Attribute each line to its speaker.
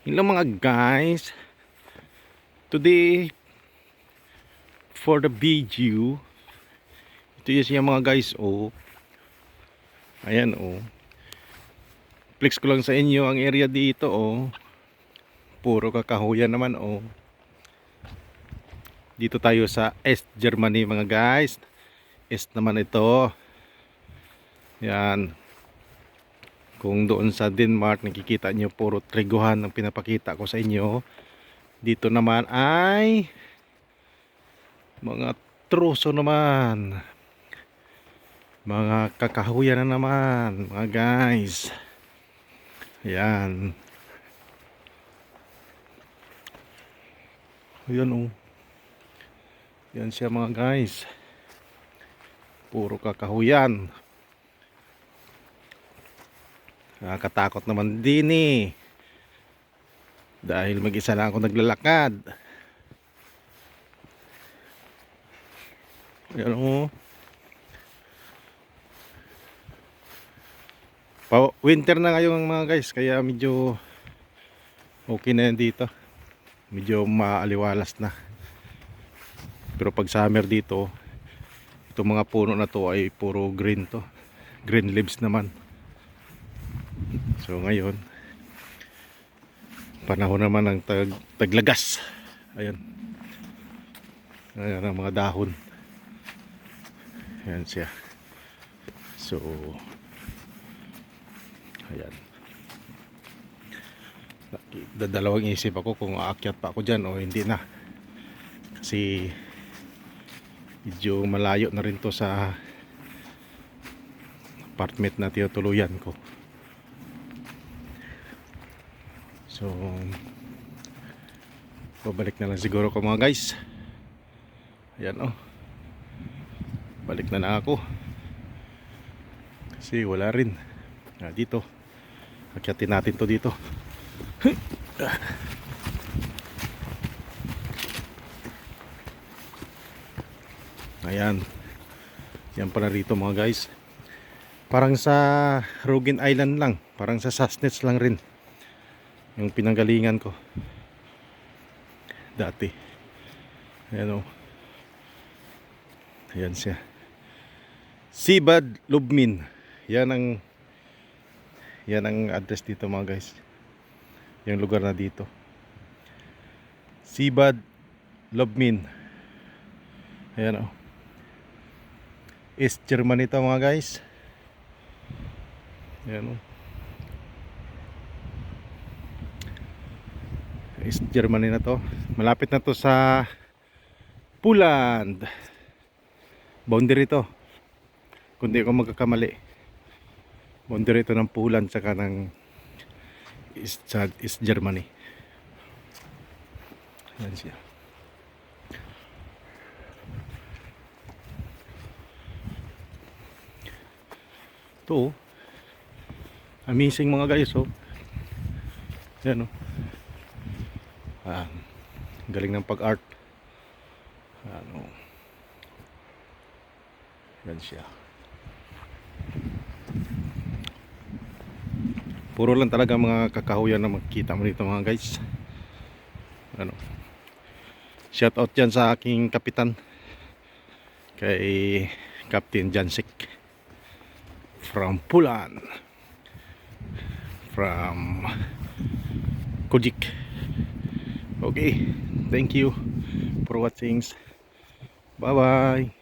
Speaker 1: Hello mga guys. Today for the video, ito yung siya mga guys. Ayan flex ko lang sa inyo ang area dito. Puro kakahuyan naman. Dito tayo sa East Germany mga guys. East naman ito. Yan. Kung doon sa Denmark nakikita nyo puro triguhan ang pinapakita ko sa inyo, dito naman ay mga truso naman, mga kakahuyan na naman mga guys. Ayan. Ayan yan siya mga guys, puro kakahuyan. Nakakatakot naman din dahil mag-isa lang ako naglalakad. Ayan winter na ngayon mga guys, kaya medyo okay na yan dito. Medyo maaliwalas na. Pero pag summer dito, itong mga puno na to ay puro green to. Green leaves naman. So ngayon, panahon naman ng taglagas. Ayan. Ayan ang mga dahon. Ayan siya. So ayan. Dadalawang isip ako kung aakyat pa ako dyan o hindi na. Kasi medyo malayo na rin to sa apartment na tinutuluyan ko. So babalik na lang siguro ko mga guys. Ayan balik na ako kasi wala rin dito. Akyatin natin to dito. Ayan. Yan pala rito mga guys. Parang sa Rogin Island lang, parang sa Sassnitz lang rin yung pinanggalingan ko dati. Ayan ayan siya, Sibad Lubmin. Yan ang address dito mga guys. Yung lugar na dito, Sibad Lubmin. Ayan East Germany ito mga guys. Ayan East Germany na to. Malapit na to sa Poland. Boundary to, kung di ako magkakamali. Boundary to ng Poland saka ng East Germany. Ayan siya. Ito amazing mga guys. Ayan galing ng pag-art. Yan siya. Puro lang talaga mga kakahuyan na makikita mo dito mga guys. Shout out dyan sa aking kapitan, kay Captain Jansik from Poland, from Kojik. Okay, thank you for watching. Bye bye.